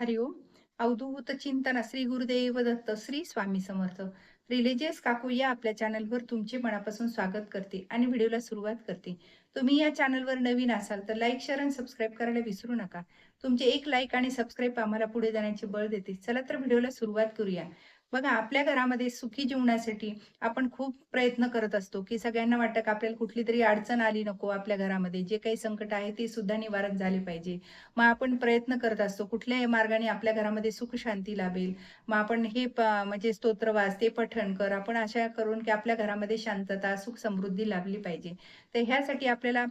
हरिओम. अवधूत चिंतन श्री गुरुदेव दत्त श्री स्वामी समर्थ. रिलिजियस काकू या आपल्या चॅनलवर तुमचे मनापासून स्वागत करते आणि व्हिडिओला सुरुवात करते. तुम्ही या चॅनलवर नवीन असाल तर लाईक शेअर आणि सबस्क्राईब करायला विसरू नका. तुमचे एक लाईक आणि सबस्क्राईब आम्हाला पुढे जाण्याचे बळ देते. चला तर व्हिडिओला सुरुवात करूया. बघा, आपल्या घरामध्ये सुखी जीवनासाठी आपण खूप प्रयत्न करत असतो, की सगळ्यांना वाटतं की आपल्याला कुठली तरी अडचण आली नको आपल्या घरामध्ये. जे काही संकट आहे ते सुद्धा निवारण झाले पाहिजे. मग आपण प्रयत्न करत असतो कुठल्याही मार्गाने आपल्या घरामध्ये सुख शांती लाभेल. मग आपण हे म्हणजे स्तोत्र वाच, ते पठण कर. आपण अशा करून की आपल्या घरामध्ये शांतता, सुख समृद्धी लाभली पाहिजे. तर ह्यासाठी आपल्याला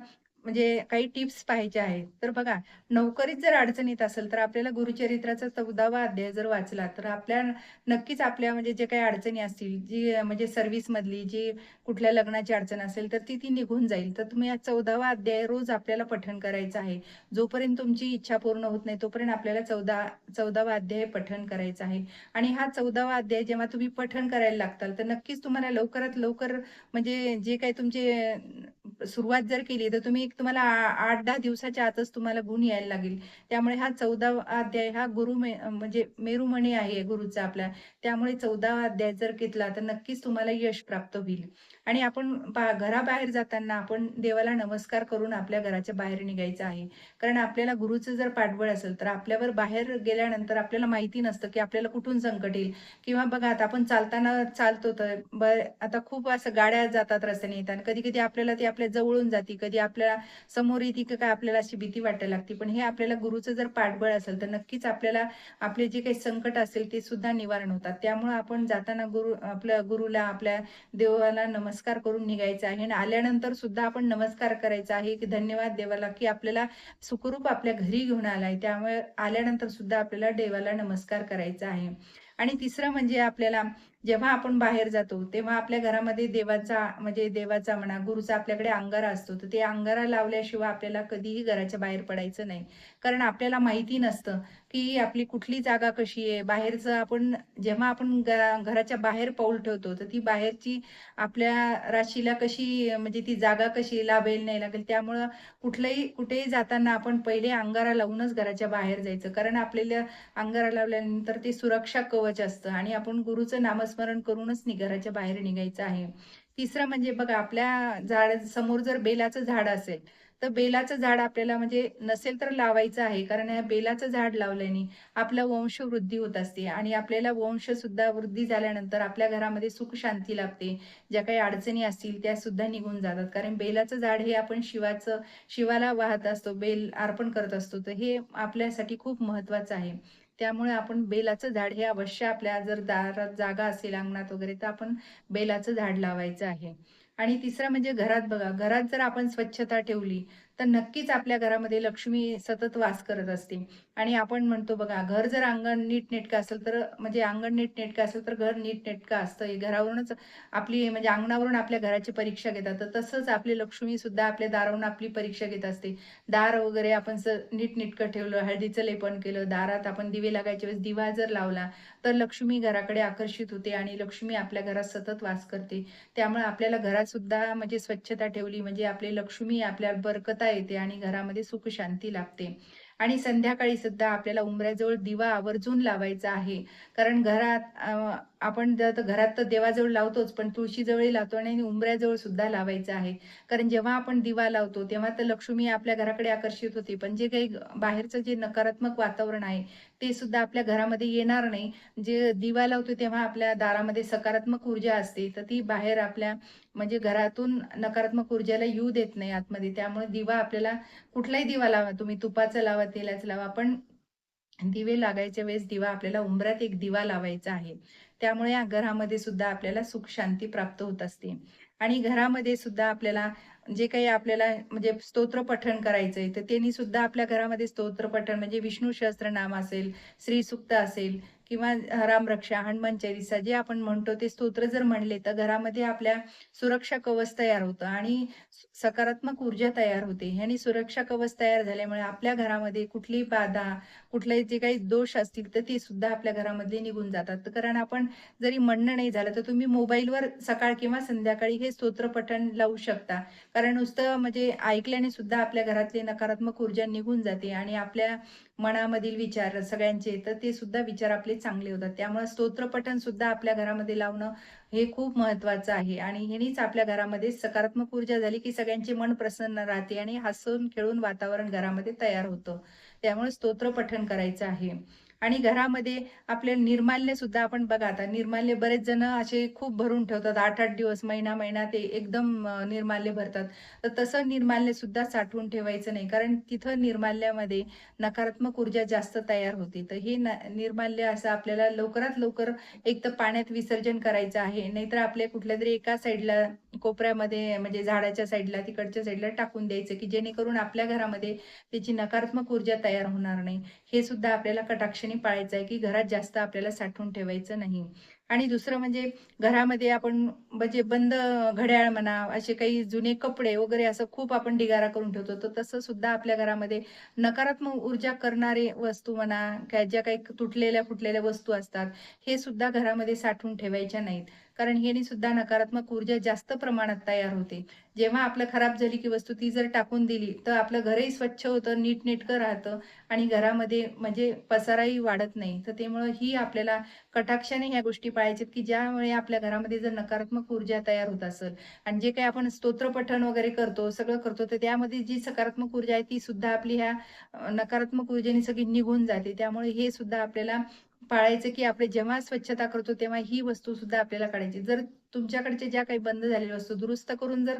म्हणजे काही टिप्स पाहिजे आहेत. तर बघा, नोकरीत जर अडचण येत असेल तर आपल्याला गुरुचरित्राचा 14वा अध्याय जर वाचला तर नक्कीच आपल्या म्हणजे जे काही अडचणी असतील, जी म्हणजे सर्व्हिसमधली जी कुठल्या लग्नाची अडचण असेल तर ती निघून जाईल. तर तुम्ही हा 14वा अध्याय रोज आपल्याला पठण करायचं आहे. जोपर्यंत तुमची इच्छा पूर्ण होत नाही तोपर्यंत आपल्याला 14वा अध्याय पठण करायचा आहे. आणि हा 14वा अध्याय जेव्हा तुम्ही पठण करायला लागताल तर नक्कीच तुम्हाला लवकरात लवकर म्हणजे जे काही तुमचे सुरुवात जर केली तर तुम्हाला 8-10 दिवसाच्या आतच तुम्हाला गुण यायला लागेल. त्यामुळे हा 14वा अध्याय हा म्हणजे मेरुमणी आहे गुरुचा आपला. त्यामुळे 14वा अध्याय जर घेतला तर नक्कीच तुम्हाला यश प्राप्त होईल. आणि आपण घराबाहेर जाताना आपण देवाला नमस्कार करून आपल्या घराच्या बाहेर निघायचं आहे. कारण आपल्याला गुरुचं जर पाठबळ असेल, तर आपल्यावर बाहेर गेल्यानंतर आपल्याला माहिती नसतं, की आपल्याला कुठून संकट येईल. किंवा बघा, आता आपण चालताना चालतो तर आता खूप असं गाड्या जातात रस्त्याने येताना. कधी-कधी आपल्याला ती आपल्या जवळून जाते, कधी आपल्याला समोर येते की काय आपल्याला अशी भीती वाटायला लागते. पण हे आपल्याला गुरुचं जर पाठबळ असेल, तर नक्कीच आपल्याला आपले जे काही संकट असेल ते सुद्धा निवारण होतात. त्यामुळं आपण जाताना आपल्या गुरुला, आपल्या देवाला नमस्कार करून निघायचं आहे आणि आल्यानंतर सुद्धा आपण नमस्कार करायचा आहे, की धन्यवाद देवाला, की आपल्याला सुखरूप आपल्या घरी घेऊन आलाय. त्यामुळे आल्यानंतर सुद्धा आपल्याला देवाला नमस्कार करायचा आहे. आणि तिसरं म्हणजे आपल्याला जेव्हा आपण बाहेर जातो, तेव्हा आपल्या घरामध्ये देवाचा म्हणा, गुरुचा आपल्याकडे अंगारा असतो. तर ते अंगारा लावल्याशिवाय आपल्याला कधीही घराच्या बाहेर पडायचं नाही. कारण आपल्याला माहिती नसतं, की आपली कुठली जागा कशी आहे. जेव्हा आपण घराच्या बाहेर पाऊल ठेवतो, तर ती बाहेरची आपल्या राशीला कशी म्हणजे ती जागा कशी लाभेल, नाही लागेल. त्यामुळं कुठेही जाताना आपण पहिले अंगारा लावूनच घराच्या बाहेर जायचं. कारण आपल्याला अंगारा लावल्यानंतर ते सुरक्षा कवच असतं आणि आपण गुरुचं नामस्मरण करूनच घराच्या बाहेर निघायचं आहे. तिसरं म्हणजे बघा, आपल्या समोर जर बेलाचं झाड असेल, तर बेलाचं झाड आपल्याला म्हणजे नसेल तर लावायचं आहे. कारण या बेलाचं झाड लावल्याने आपला वंशवृद्धी होत असते आणि आपल्याला वंशसुद्धा वृद्धी झाल्यानंतर आपल्या घरामध्ये सुख शांती लाभते. ज्या काही अडचणी असतील त्या सुद्धा निघून जातात. कारण बेलाचं झाड हे आपण शिवाला वाहत असतो, बेल अर्पण करत असतो. तर हे आपल्यासाठी खूप महत्त्वाचं आहे. त्यामुळे आपण बेलाचं झाड हे अवश्य आपल्या जर दारात जागा असेल अंगणात वगैरे, तर आपण बेलाचं झाड लावायचं आहे. आणि तिसरं म्हणजे घरात बघा, घरात जर आपण स्वच्छता ठेवली, तर नक्कीच आपल्या घरामध्ये लक्ष्मी सतत वास करत असते. आणि आपण म्हणतो बघा, घर जर अंगण नीटनेटकं असेल तर म्हणजे अंगण नीटनेटकं असेल तर घर नीटनेटकं असतं. हे घरावरूनच आपली म्हणजे अंगणावरून आपल्या घराची परीक्षा घेतात. तर तसंच आपली लक्ष्मी सुद्धा आपल्या दारावरून आपली परीक्षा घेत असते. दार वगैरे आपण नीटनेटकं ठेवलं, हळदीचं लेपन केलं, दारात आपण दिवे लागायच्या वेळेस दिवा जर लावला, तर लक्ष्मी घराकडे आकर्षित होते आणि लक्ष्मी आपल्या घरात सतत वास करते. त्यामुळे आपल्याला घरात सुद्धा म्हणजे स्वच्छता ठेवली म्हणजे आपली लक्ष्मी आपल्या बरकता येते आणि घरामध्ये सुख शांती लाभते. आणि संध्याकाळी सुद्धा आपल्याला उंबऱ्याजवळ दिवा आवर्जून लावायचा आहे. कारण आपण घरात तर देवाजवळ लावतोच, पण तुळशीजवळही लावतो आणि उंबऱ्याजवळ सुद्धा लावायचा आहे. कारण जेव्हा आपण दिवा लावतो, तेव्हा तर लक्ष्मी आपल्या घराकडे आकर्षित होते. पण जे काही बाहेरचं जे नकारात्मक वातावरण आहे, ते सुद्धा आपल्या घरामध्ये येणार नाही. जे दिवा लावतो तेव्हा आपल्या दारामध्ये सकारात्मक ऊर्जा असते, तर ती बाहेर आपल्या म्हणजे घरातून नकारात्मक ऊर्जेला येऊ देत नाही आतमध्ये. त्यामुळे दिवा आपल्याला कुठलाही दिवा लावा, तुम्ही तुपाचा लावा, तेलाचा लावा, पण दिवे लागायच्या वेळेस आपल्याला उंबऱ्यात एक दिवा लावायचा आहे. त्यामुळे या घरामध्ये सुद्धा आपल्याला सुख शांती प्राप्त होत असते. आणि घरामध्ये सुद्धा आपल्याला जे काही आपल्याला म्हणजे स्तोत्र पठण करायचंय, तर त्यांनी सुद्धा आपल्या घरामध्ये स्तोत्र पठण म्हणजे विष्णू सहस्त्रनाम असेल, श्रीसूक्त असेल किंवा रामरक्षा, हनुमान चालीसा जे आपण म्हणतो ते स्तोत्र जर म्हणले, तर घरामध्ये आपल्या सुरक्षा कवच तयार होतं आणि सकारात्मक ऊर्जा तयार होते. ह्यानी सुरक्षा कवच तयार झाल्यामुळे आपल्या घरामध्ये कुठलीही बाधा, कुठलेही जे काही दोष असतील, तर ते सुद्धा आपल्या घरामधले निघून जातात. कारण आपण जरी म्हणणं नाही झालं, तर तुम्ही मोबाईलवर सकाळ किंवा संध्याकाळी हे स्तोत्र पठण लावू शकता. कारण नुसतं म्हणजे ऐकल्याने सुद्धा आपल्या घरातली नकारात्मक ऊर्जा निघून जाते आणि आपल्या मनामधील विचार सगळ्यांचे, तर ते सुद्धा विचार आपले चांगले होतात. त्यामुळे स्तोत्रपठण सुद्धा आपल्या घरामध्ये लावणं हे खूप महत्त्वाचं आहे आणि ह्यानीच आपल्या घरामध्ये सकारात्मक ऊर्जा झाली, की सगळ्यांचे मन प्रसन्न राहते आणि हसून खेळून वातावरण घरामध्ये तयार होतं. त्यामुळे स्तोत्रपठण करायचं आहे. आणि घरामध्ये आपले निर्माल्य सुद्धा आपण बघा आता निर्माल्य बरेच जण असे खूप भरून ठेवतात. 8-8 दिवस, महिना-महिना ते एकदम निर्माल्य भरतात. तर तसं निर्माल्य सुद्धा साठवून ठेवायचं नाही. कारण तिथं निर्माल्यामध्ये नकारात्मक ऊर्जा जास्त तयार होते. तर हे निर्माल्य असं आपल्याला लवकरात लवकर एक तर पाण्यात विसर्जन करायचं आहे. नाहीतर आपल्या कुठल्यातरी एका साईडला कोपऱ्यामध्ये म्हणजे झाडाच्या साईडला, तिकडच्या साईडला टाकून द्यायचं, की जेणेकरून आपल्या घरामध्ये त्याची नकारात्मक ऊर्जा तयार होणार नाही. हे सुद्धा आपल्याला कटाक्षाने पाळायचं आहे, की घरात जास्त आपल्याला साठवून ठेवायचं नाही. आणि दुसरं म्हणजे घरामध्ये आपण म्हणजे बंद घड्याळ म्हणा, असे काही जुने कपडे वगैरे असं खूप आपण ढिगारा करून ठेवतो. तर तसं सुद्धा आपल्या घरामध्ये नकारात्मक ऊर्जा करणारे वस्तू म्हणा, ज्या काही तुटलेल्या, फुटलेल्या वस्तू असतात, हे सुद्धा घरामध्ये साठवून ठेवायच्या नाहीत. कारण ह्यानी सुद्धा नकारात्मक ऊर्जा जास्त प्रमाणात तयार होते. जेव्हा आपलं खराब झाली की वस्तू ती जर टाकून दिली, तर आपलं घरही स्वच्छ होतं, नीटनेटकं राहतं आणि घरामध्ये म्हणजे पसाराही वाढत नाही. तर त्यामुळं ही आपल्याला कटाक्षाने ह्या गोष्टी पाळायच्यात, की ज्यामुळे आपल्या घरामध्ये जर नकारात्मक ऊर्जा तयार होत असेल आणि जे काही आपण स्तोत्रपठण वगैरे करतो, सगळं करतो, तर त्यामध्ये जी सकारात्मक ऊर्जा आहे, ती सुद्धा आपली ह्या नकारात्मक ऊर्जेने सगळी निघून जाते. त्यामुळे हे सुद्धा आपल्याला पाळायचं, की आपण जेव्हा स्वच्छता करतो, तेव्हा ही वस्तू सुद्धा आपल्याला काढायची. जर तुमच्याकडच्या ज्या काही बंद झालेल्या वस्तू दुरुस्त करून जर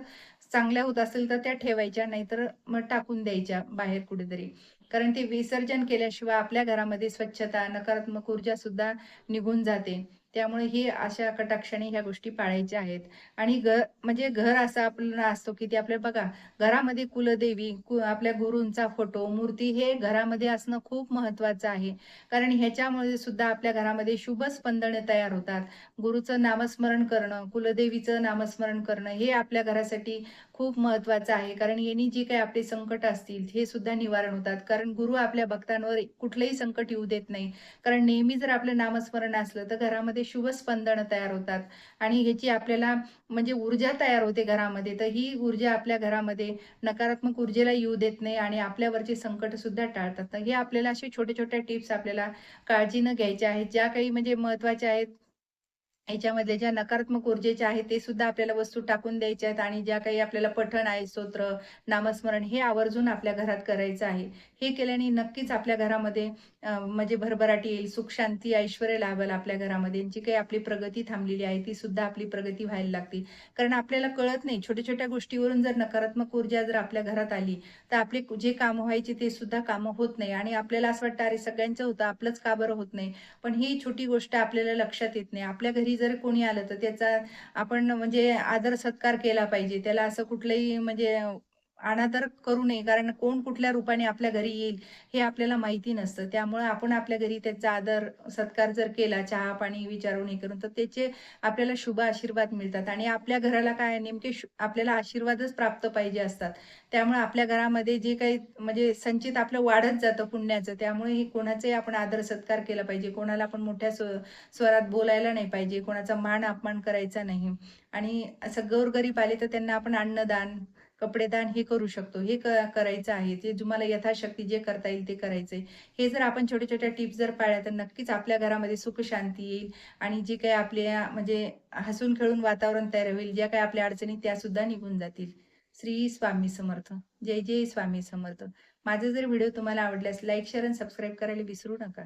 चांगल्या होत असेल, तर त्या ठेवायच्या, नाहीतर मग टाकून द्यायच्या बाहेर कुठेतरी. कारण ते विसर्जन केल्याशिवाय आपल्या घरामध्ये स्वच्छता, नकारात्मक ऊर्जा सुद्धा निघून जाते. त्यामुळे ही अशा कटाक्षाने ह्या गोष्टी पाळायच्या आहेत. आणि म्हणजे घर असं आपलं असतो, की ते आपल्या बघा घरामध्ये कुलदेवी, आपल्या गुरूंचा फोटो, मूर्ती हे घरामध्ये असणं खूप महत्त्वाचं आहे. कारण ह्याच्यामुळे सुद्धा आपल्या घरामध्ये शुभ स्पंदने तयार होतात. गुरूचं नामस्मरण करणं, कुलदेवीचं नामस्मरण करणं हे आपल्या घरासाठी खूप महत्त्वाचं आहे. कारण यांनी जी काही आपली संकट असतील, हे सुद्धा निवारण होतात. कारण गुरु आपल्या भक्तांवर कुठलंही संकट येऊ देत नाही. कारण नेहमी जर आपलं नामस्मरण असलं, तर घरामध्ये शुभ स्पंदनं तयार होतात आणि ह्याची आपल्याला म्हणजे ऊर्जा तयार होते घरामध्ये. तर ही ऊर्जा आपल्या घरामध्ये नकारात्मक ऊर्जेला येऊ देत नाही आणि आपल्यावरचे संकट सुद्धा टाळतात. तर हे आपल्याला असे छोटे-छोटे टिप्स आपल्याला काळजीनं घ्यायच्या आहेत. ज्या काही म्हणजे महत्त्वाच्या आहेत ह्याच्यामधले ज्या नकारात्मक ऊर्जेच्या आहेत, ते सुद्धा आपल्याला वस्तू टाकून द्यायच्या आहेत आणि ज्या काही आपल्याला पठण आहे, स्तोत्र, नामस्मरण हे आवर्जून आपल्या घरात करायचं आहे. हे केल्याने नक्कीच आपल्या घरामध्ये म्हणजे भरभराट येईल, सुख, शांती, ऐश्वर्य लाभेल आपल्या घरामध्ये. जी काही आपली प्रगती थांबलेली आहे, ती सुद्धा आपली प्रगती व्हायला लागते. कारण आपल्याला कळत नाही, छोट्या-छोट्या गोष्टीवरून जर नकारात्मक ऊर्जा जर आपल्या घरात आली, तर आपले जे कामं व्हायची ते सुद्धा कामं होत नाही आणि आपल्याला असं वाटतं, "अरे, सगळ्यांचं होतं, आपलंच का बरं होत नाही?" पण ही छोटी गोष्ट आपल्याला लक्षात येत नाही. आपल्या घरी जर कोणी आलं, तर त्याचा आपण म्हणजे आदर सत्कार केला पाहिजे. त्याला असं कुठलंही म्हणजे अनादर करू नये. कारण कोण कुठल्या रूपाने आपल्या घरी येईल, हे आपल्याला माहिती नसतं. त्यामुळे आपण आपल्या घरी त्याचा आदर सत्कार जर केला, चहा-पाणी विचारून हे करून, तर त्याचे आपल्याला शुभ आशीर्वाद मिळतात आणि आपल्या घराला काय नेमके आपल्याला आशीर्वादच प्राप्त पाहिजे असतात. त्यामुळे आपल्या घरामध्ये जे काही म्हणजे संचित आपलं वाढत जातं पुण्याचं. त्यामुळे हे कोणाचाही आपण आदर सत्कार केला पाहिजे. कोणाला आपण मोठ्या स्वरात बोलायला नाही पाहिजे. कोणाचा मान अपमान करायचा नाही. आणि असं गोरगरीब आले तर त्यांना आपण अन्नदान, कपडेदान हे करू शकतो. हे करायचं आहे. ते तुम्हाला यथाशक्ती जे करता येईल ते करायचंय. हे जर आपण छोट्या-छोट्या टिप्स जर पाळल्या तर नक्कीच आपल्या घरामध्ये सुख शांती येईल आणि जी काही आपल्या म्हणजे हसून खेळून वातावरण तयार होईल. ज्या काही आपल्या अडचणी त्या सुद्धा निघून जातील. श्री स्वामी समर्थ. जय जय स्वामी समर्थ. माझा जर व्हिडिओ तुम्हाला आवडल्यास लाईक, शेअर आणि सबस्क्राईब करायला विसरू नका.